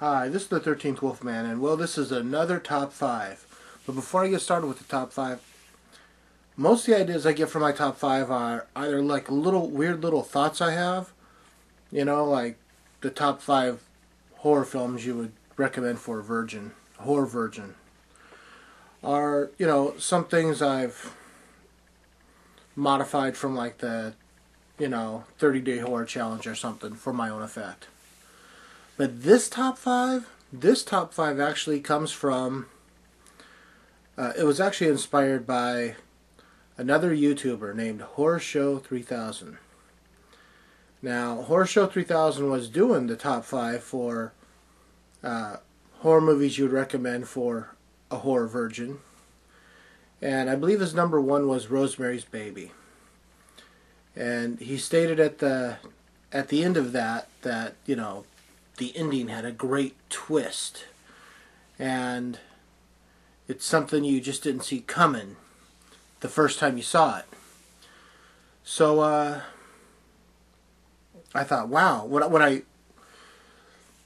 Hi, this is the 13th Wolfman, and well, this is another top 5. But before I get started with the top 5, most of the ideas I get from my top 5 are either like little weird little thoughts I have, like the top 5 horror films you would recommend for a horror virgin. Or, some things I've modified from like the, 30-day horror challenge or something for my own effect. But this top 5 actually comes from, it was actually inspired by another YouTuber named Horror Show 3000. Now, Horror Show 3000 was doing the top 5 for horror movies you would recommend for a horror virgin. And I believe his number 1 was Rosemary's Baby. And he stated at the end of that, the ending had a great twist, and it's something you just didn't see coming the first time you saw it. So I thought, wow,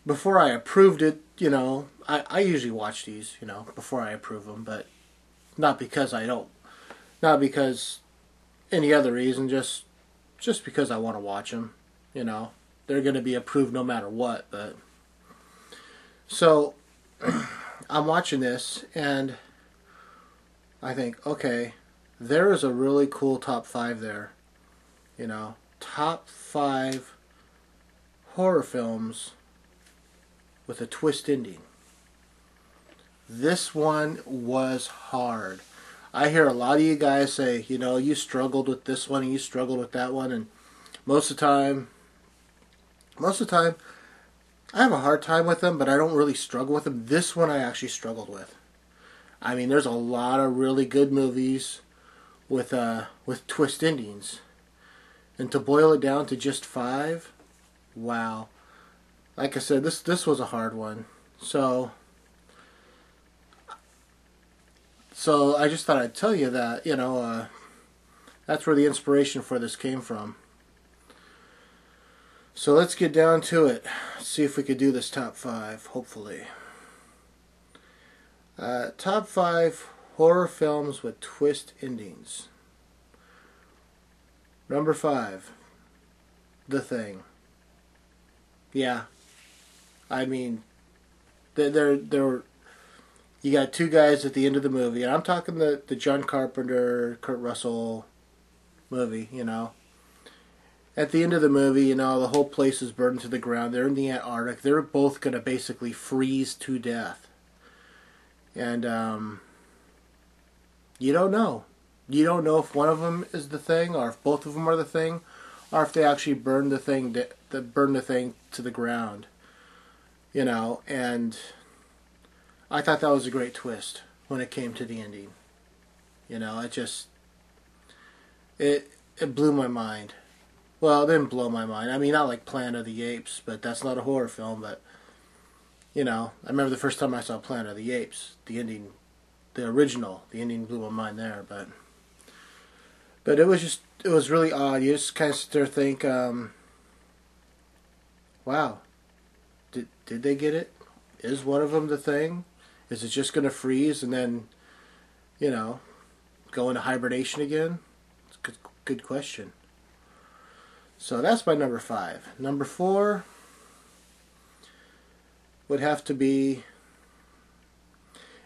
before I approved it, I usually watch these, before I approve them, but not because any other reason, just because I want to watch them, They're going to be approved no matter what. But so I'm watching this and I think, okay, there is a really cool top 5 there. Top 5 horror films with a twist ending. This one was hard. I hear a lot of you guys say, you struggled with this one and you struggled with that one, and most of the time, I have a hard time with them, but I don't really struggle with them. This one I actually struggled with. I mean, there's a lot of really good movies with twist endings, and to boil it down to just 5, wow. Like I said, this was a hard one. So I just thought I'd tell you that, that's where the inspiration for this came from. So let's get down to it. See if we could do this top 5, hopefully. Top 5 horror films with twist endings. Number 5, The Thing. Yeah, I mean, you got two guys at the end of the movie, and I'm talking the John Carpenter, Kurt Russell movie, At the end of the movie, the whole place is burned to the ground. They're in the Antarctic. They're both going to basically freeze to death. And you don't know. You don't know if one of them is the Thing, or if both of them are the Thing, or if they actually burn the thing to the ground. And I thought that was a great twist when it came to the ending. It blew my mind. Well, it didn't blow my mind. I mean, not like Planet of the Apes, but that's not a horror film. But, I remember the first time I saw Planet of the Apes, the ending, the ending blew my mind there. But it was really odd. You just kind of sit there and think, wow, did they get it? Is one of them the Thing? Is it just going to freeze and then, go into hibernation again? It's a good question. So that's my number 5. Number 4 would have to be,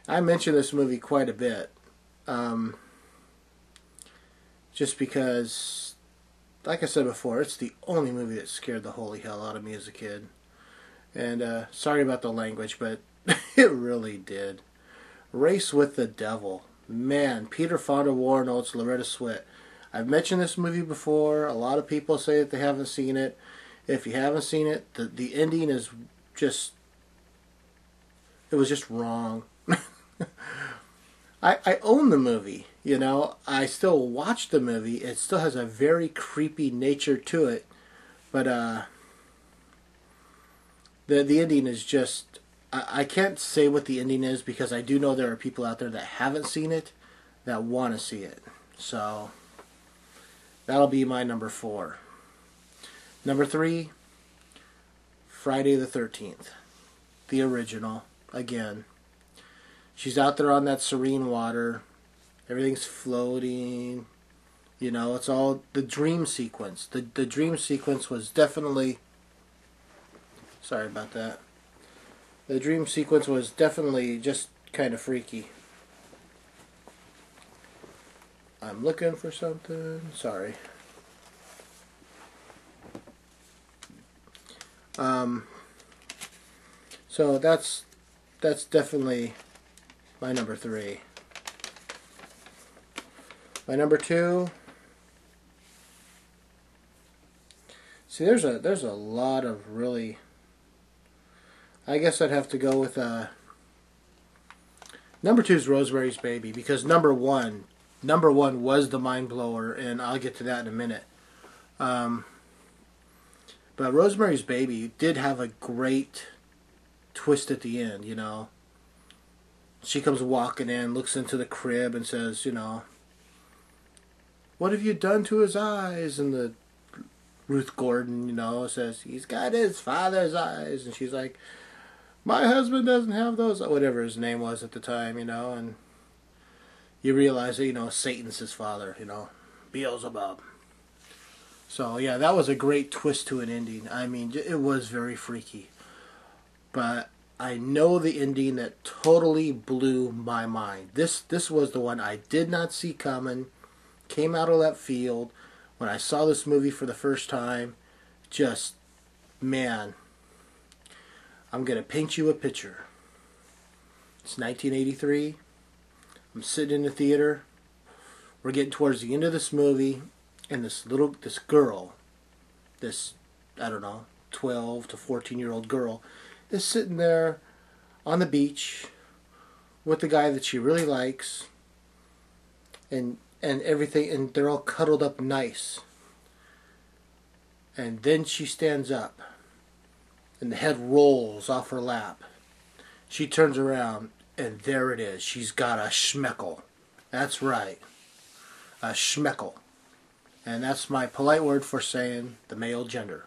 I mentioned this movie quite a bit, just because, like I said before, it's the only movie that scared the holy hell out of me as a kid. And sorry about the language, but it really did. Race with the Devil. Man, Peter Fonda, Warren Oates, Loretta Swit. I've mentioned this movie before. A lot of people say that they haven't seen it. If you haven't seen it, the ending is just, it was just wrong. I own the movie, I still watch the movie. It still has a very creepy nature to it. But the ending is just, I can't say what the ending is, because I do know there are people out there that haven't seen it that want to see it. So that'll be my number 4. Number 3, Friday the 13th. the original again. She's out there on that serene water. Everything's floating. You know, it's all the dream sequence. The dream sequence was definitely... Sorry about that. The dream sequence was definitely just kind of freaky. I'm looking for something. Sorry. So that's definitely my number 3. My number 2. See, there's a lot of really... I guess I'd have to go with number 2 is Rosemary's Baby, because number one was the mind blower, and I'll get to that in a minute. But Rosemary's Baby did have a great twist at the end, you know. She comes walking in, looks into the crib, and says, you know, "What have you done to his eyes?" And the Ruth Gordon, you know, says, "He's got his father's eyes." And she's like, "My husband doesn't have those," whatever his name was at the time, you know. And you realize that, you know, Satan's his father, you know, Beelzebub. So yeah, that was a great twist to an ending. I mean, it was very freaky. But I know the ending that totally blew my mind. This was the one I did not see coming. Came out of left field. When I saw this movie for the first time, just, man, I'm going to paint you a picture. It's 1983. I'm sitting in the theater. We're getting towards the end of this movie, and this girl, this, I don't know, 12 to 14-year-old girl, is sitting there on the beach with the guy that she really likes, and everything, and they're all cuddled up nice. And then she stands up, and the head rolls off her lap. She turns around, and there it is. She's got a schmeckle. That's right, a schmeckle. And that's my polite word for saying the male gender.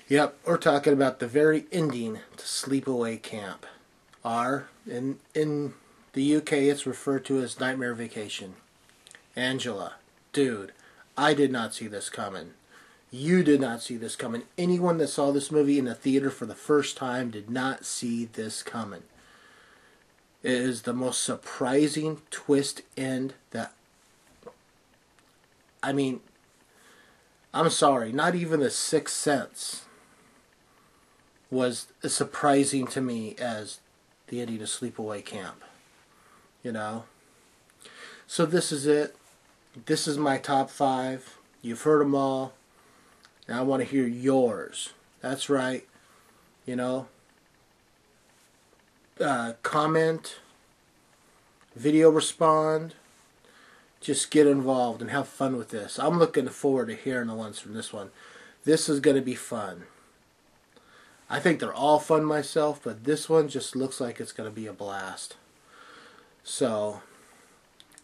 Yep, we're talking about the very ending to Sleepaway Camp. In the UK, it's referred to as Nightmare Vacation. Angela, dude, I did not see this coming. You did not see this coming. Anyone that saw this movie in the theater for the first time did not see this coming. It is the most surprising twist end that... I mean, I'm sorry, not even The Sixth Sense was as surprising to me as the ending of Sleepaway Camp. You know? So this is it. This is my top 5. You've heard them all. Now I want to hear yours. That's right. You know? Comment. Video respond. Just get involved and have fun with this. I'm looking forward to hearing the ones from this one. This is going to be fun. I think they're all fun myself, but this one just looks like it's going to be a blast. So,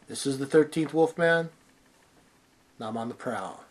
this is the 13th Wolfman. I'm on the prowl.